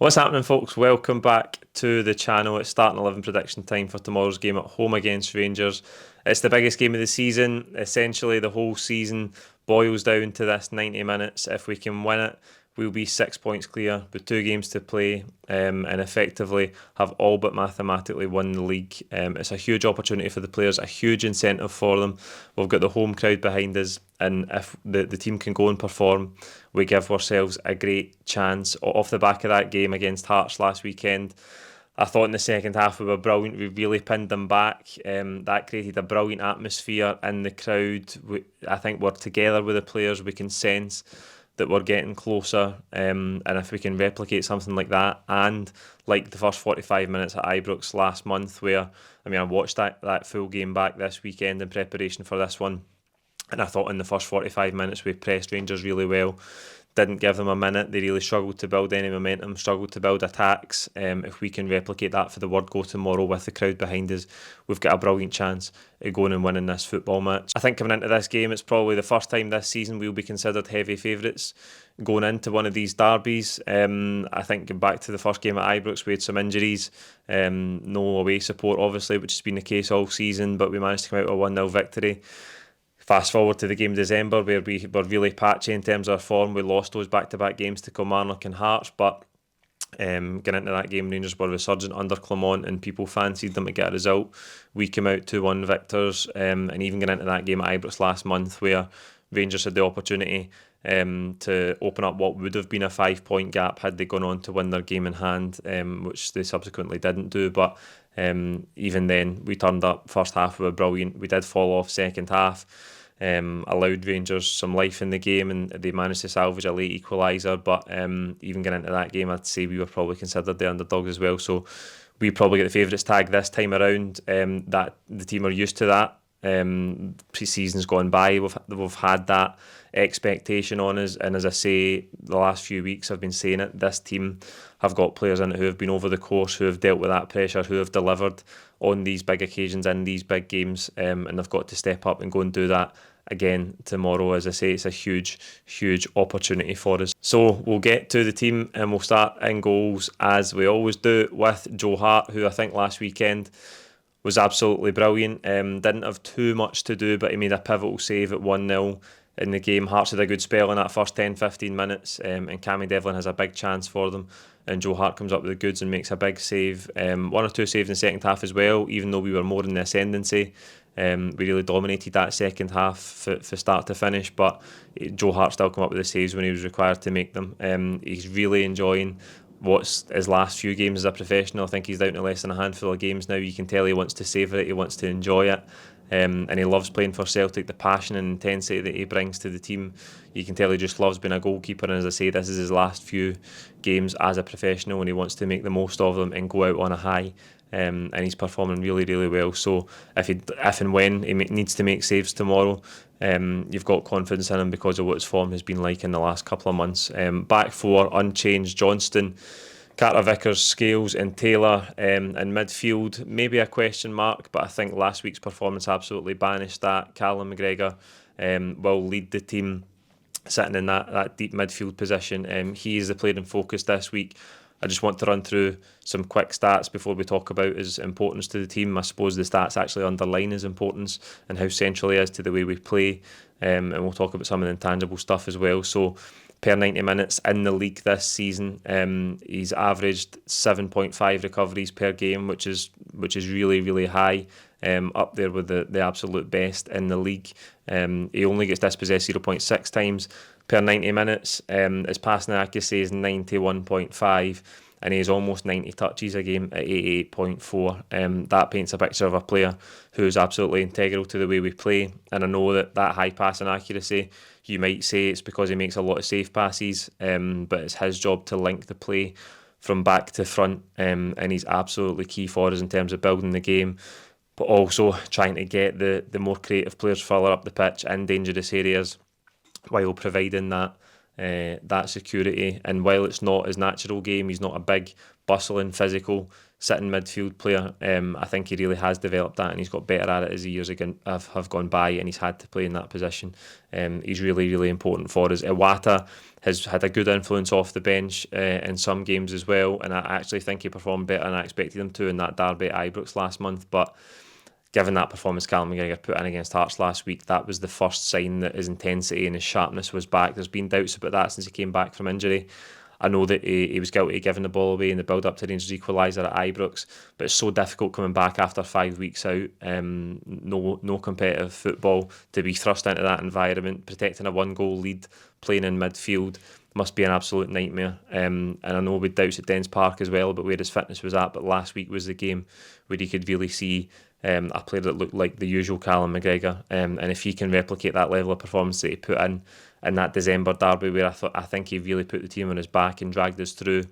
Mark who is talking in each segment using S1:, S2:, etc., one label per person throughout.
S1: What's happening, folks? Welcome back to the channel. It's starting 11 prediction time for tomorrow's game at home against Rangers. It's the biggest game of the season. Essentially, the whole season boils down to this 90 minutes. If we can win it, we'll be 6 points clear with 2 games to play and effectively have all but mathematically won the league. It's a huge opportunity for the players, a huge incentive for them. We've got the home crowd behind us, and if the team can go and perform, we give ourselves a great chance. Off the back of that game against Hearts last weekend, I thought in the second half we were brilliant. We really pinned them back. That created a brilliant atmosphere in the crowd. I think we're together with the players. We can sense that we're getting closer. And if we can replicate something like that, and like the first 45 minutes at Ibrox last month, where, I watched that full game back this weekend in preparation for this one. And I thought in the first 45 minutes we pressed Rangers really well. Didn't give them a minute. They really struggled to build any momentum, struggled to build attacks. If we can replicate that for the word go tomorrow with the crowd behind us, we've got a brilliant chance of going and winning this football match. I think coming into this game, it's probably the first time this season we'll be considered heavy favourites going into one of these derbies. I think going back to the first game at Ibrox, we had some injuries. No away support, obviously, which has been the case all season, but we managed to come out with a 1-0 victory. Fast forward to the game in December, where we were really patchy in terms of our form. We lost those back-to-back games to Kilmarnock and Hearts, but getting into that game, Rangers were resurgent under Clement and people fancied them to get a result. We came out 2-1 victors, and even getting into that game at Ibrox last month, where Rangers had the opportunity to open up what would have been a 5-point gap had they gone on to win their game in hand, which they subsequently didn't do. But even then, we turned up. First half we were brilliant. We did fall off second half. Allowed Rangers some life in the game, and they managed to salvage a late equaliser. But even getting into that game, I'd say we were probably considered the underdogs as well. So we probably get the favourites tag this time around. That the team are used to that. Pre-season's gone by. We've had that expectation on us, and as I say, the last few weeks I've been saying it. This team have got players in it who have been over the course, who have dealt with that pressure, who have delivered on these big occasions in these big games, and they've got to step up and go and do that again tomorrow. As I say, it's a huge opportunity for us. So we'll get to the team and we'll start in goals as we always do with Joe Hart, who I think last weekend was absolutely brilliant. Didn't have too much to do, but he made a pivotal save at 1-0 in the game. Hearts had a good spell in that first 10-15 minutes, and Cammy Devlin has a big chance for them, and Joe Hart comes up with the goods and makes a big save. 1 or 2 saves in the second half as well, even though we were more in the ascendancy. We really dominated that second half for start to finish, but Joe Hart still come up with the saves when he was required to make them. He's really enjoying what's his last few games as a professional. I think he's down to less than a handful of games now. You can tell he wants to savour it, he wants to enjoy it, and he loves playing for Celtic. The passion and intensity that he brings to the team, you can tell he just loves being a goalkeeper. And as I say, this is his last few games as a professional, and he wants to make the most of them and go out on a high. And he's performing really well. So if and when he needs to make saves tomorrow, you've got confidence in him because of what his form has been like in the last couple of months. Back four unchanged: Johnston, Carter Vickers, Scales and Taylor. In midfield, maybe a question mark, but I think last week's performance absolutely banished that. Callum McGregor will lead the team sitting in that deep midfield position. He is the player in focus this week. I just want to run through some quick stats before we talk about his importance to the team. I suppose the stats actually underline his importance and how central he is to the way we play. And we'll talk about some of the intangible stuff as well. So per 90 minutes in the league this season, he's averaged 7.5 recoveries per game, which is really high. Up there with the absolute best in the league. He only gets dispossessed 0.6 times per 90 minutes. His passing accuracy is 91.5, and he has almost 90 touches a game at 88.4. That paints a picture of a player who is absolutely integral to the way we play. And I know that high passing accuracy, you might say it's because he makes a lot of safe passes, but it's his job to link the play from back to front, and he's absolutely key for us in terms of building the game, but also trying to get the more creative players further up the pitch in dangerous areas while providing that that security. And while it's not his natural game, he's not a big, bustling, physical, sitting midfield player. I think he really has developed that, and he's got better at it as the years have gone by, and he's had to play in that position. He's really, really important for us. Iwata has had a good influence off the bench in some games as well, and I actually think he performed better than I expected him to in that derby at Ibrox last month. But given that performance Callum McGregor put in against Hearts last week, that was the first sign that his intensity and his sharpness was back. There's been doubts about that since he came back from injury. I know that he was guilty of giving the ball away in the build-up to Rangers' equaliser at Ibrox, but it's so difficult coming back after 5 weeks out. No competitive football, to be thrust into that environment, protecting a 1-goal lead, playing in midfield, must be an absolute nightmare. And I know with doubts at Dens Park as well, but where his fitness was at. But last week was the game where he could really see a player that looked like the usual Callum McGregor. And if he can replicate that level of performance that he put in that December derby, where I think he really put the team on his back and dragged us through,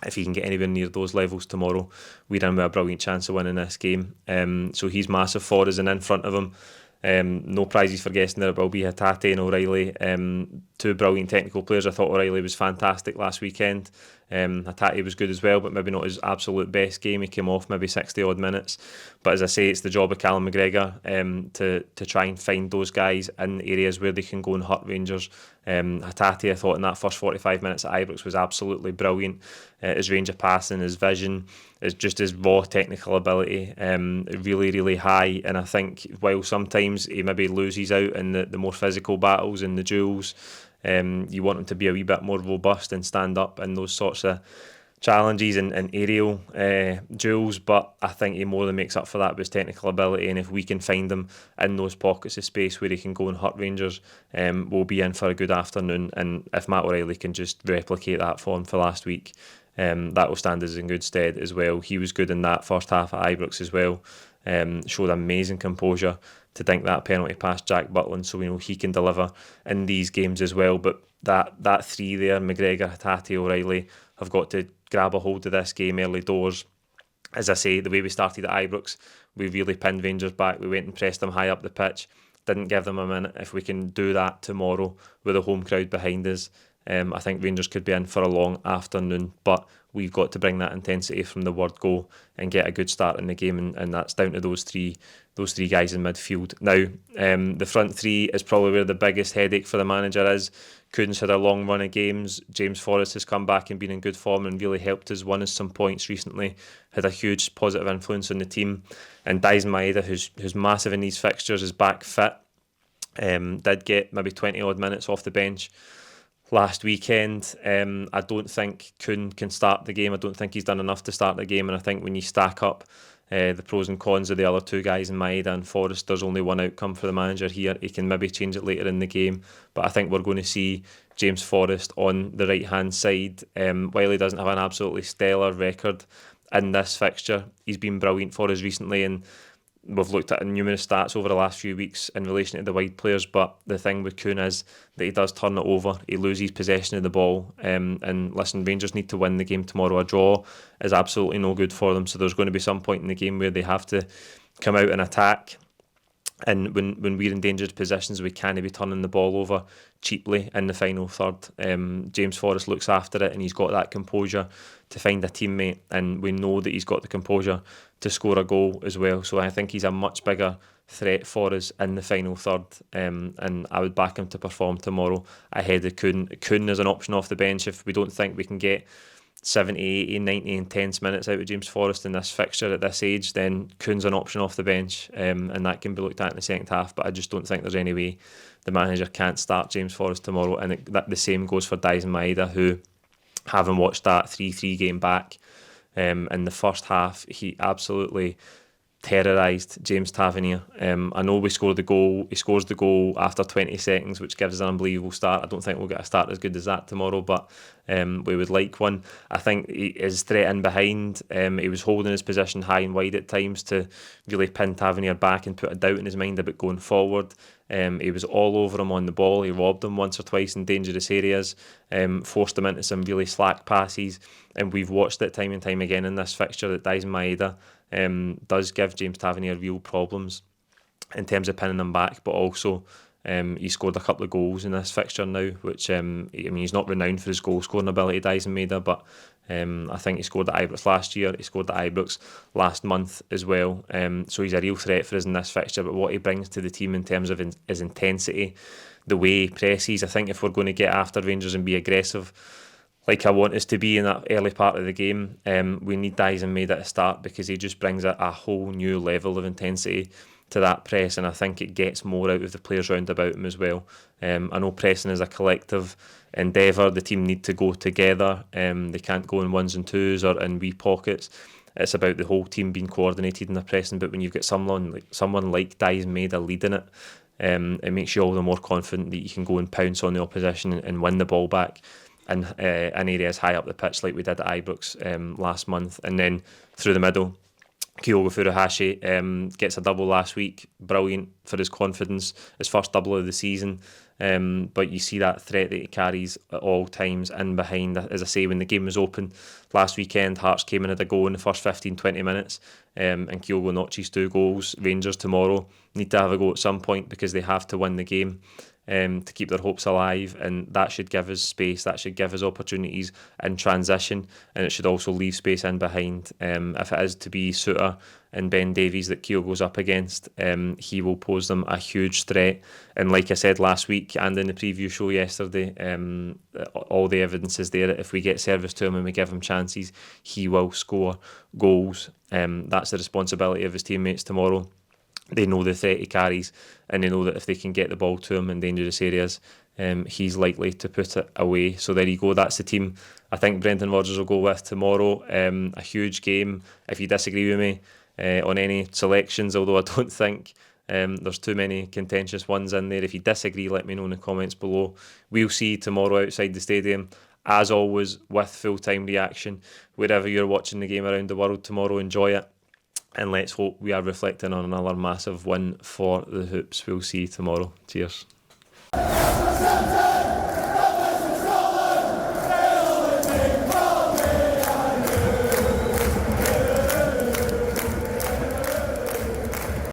S1: if he can get anywhere near those levels tomorrow, we're in with a brilliant chance of winning this game. So he's massive for us, and in front of him, no prizes for guessing there. It will be Hatate and O'Reilly, two brilliant technical players. I thought O'Reilly was fantastic last weekend. Hatate was good as well, but maybe not his absolute best game. He came off maybe 60 odd minutes. But as I say, it's the job of Callum McGregor to try and find those guys in areas where they can go and hurt Rangers. Hatate, I thought in that first 45 minutes at Ibrox was absolutely brilliant. His range of passing, his vision, just his raw technical ability, really, really high. And I think while sometimes he maybe loses out in the more physical battles and the duels, you want him to be a wee bit more robust and stand up in those sorts of challenges and aerial duels. But I think he more than makes up for that with his technical ability, and if we can find him in those pockets of space where he can go and hurt Rangers, we'll be in for a good afternoon. And if Matt O'Reilly can just replicate that form for last week, that will stand us in good stead as well. He was good in that first half at Ibrox as well. Showed amazing composure to dink that penalty past Jack Butland, so we know he can deliver in these games as well. But that three there, McGregor, Hatate, O'Reilly, have got to grab a hold of this game early doors. As I say, the way we started at Ibrox, we really pinned Rangers back. We went and pressed them high up the pitch, didn't give them a minute. If we can do that tomorrow with a home crowd behind us, I think Rangers could be in for a long afternoon. But we've got to bring that intensity from the word go and get a good start in the game, and that's down to those three guys in midfield. Now, the front three is probably where the biggest headache for the manager is. Kuhn's had a long run of games. James Forrest has come back and been in good form and really helped us, won us some points recently, had a huge positive influence on the team. And Dyson Maeda, who's massive in these fixtures, is back fit. Did get maybe 20 odd minutes off the bench last weekend. I don't think Kuhn can start the game. I don't think he's done enough to start the game, and I think when you stack up the pros and cons of the other two guys in Maeda and Forrest, there's only one outcome for the manager here. He can maybe change it later in the game, but I think we're going to see James Forrest on the right hand side. While he doesn't have an absolutely stellar record in this fixture, he's been brilliant for us recently, and we've looked at numerous stats over the last few weeks in relation to the wide players. But the thing with Kuhn is that he does turn it over. He loses possession of the ball. And listen, Rangers need to win the game tomorrow. A draw is absolutely no good for them. So there's going to be some point in the game where they have to come out and attack. And when we're in dangerous positions, we can't be turning the ball over cheaply in the final third. James Forrest looks after it, and he's got that composure to find a teammate, and we know that he's got the composure to score a goal as well. So I think he's a much bigger threat for us in the final third, and I would back him to perform tomorrow ahead of Kuhn. Kuhn is an option off the bench if we don't think we can get 70, 80, 90 intense minutes out of James Forrest in this fixture at this age. Then Kuhn's an option off the bench, and that can be looked at in the second half. But I just don't think there's any way the manager can't start James Forrest tomorrow. And the same goes for Dyson Maeda, who, having watched that 3-3 game back, in the first half, he absolutely terrorised James Tavernier. I know we scored the goal. He scores the goal after 20 seconds, which gives us an unbelievable start. I don't think we'll get a start as good as that tomorrow, but we would like one. I think his threat in behind, he was holding his position high and wide at times to really pin Tavernier back and put a doubt in his mind about going forward. He was all over him on the ball. He robbed him once or twice in dangerous areas, forced him into some really slack passes, and we've watched it time and time again in this fixture that Dyson Maeda does give James Tavernier real problems in terms of pinning him back, but also He scored a couple of goals in this fixture now, which he's not renowned for his goal scoring ability, Dyson Maeda, but I think he scored at Ibrox last year. He scored at Ibrox last month as well. So he's a real threat for us in this fixture. But what he brings to the team in terms of his intensity, the way he presses, I think if we're going to get after Rangers and be aggressive, like I want us to be in that early part of the game, we need Dyson Maeda to start, because he just brings a whole new level of intensity to that press, and I think it gets more out of the players round about him as well. I know pressing is a collective endeavour. The team need to go together. They can't go in ones and twos or in wee pockets. It's about the whole team being coordinated in their pressing. But when you've got someone like Dyson Maeda leading it, it makes you all the more confident that you can go and pounce on the opposition and win the ball back in areas high up the pitch, like we did at Ibrox last month. And then through the middle, Kyogo Furuhashi gets a double last week. Brilliant for his confidence, his first double of the season. But you see that threat that he carries at all times in behind. As I say, when the game was open last weekend, Hearts came in at a go in the first 15-20 minutes, and Kyogo notches 2 goals. Rangers tomorrow need to have a go at some point, because they have to win the game to keep their hopes alive, and that should give us space, that should give us opportunities in transition, and it should also leave space in behind. If it is to be Suter and Ben Davies that Kyogo's up against, he will pose them a huge threat. And like I said last week and in the preview show yesterday, all the evidence is there that if we get service to him and we give him chances, he will score goals. That's the responsibility of his teammates tomorrow. They know the threat he carries, and they know that if they can get the ball to him in dangerous areas, he's likely to put it away. So there you go, that's the team I think Brendan Rodgers will go with tomorrow. A huge game. If you disagree with me on any selections, although I don't think there's too many contentious ones in there, if you disagree, let me know in the comments below. We'll see you tomorrow outside the stadium, as always, with full-time reaction. Wherever you're watching the game around the world tomorrow, enjoy it. And let's hope we are reflecting on another massive win for the Hoops. We'll see you tomorrow. Cheers.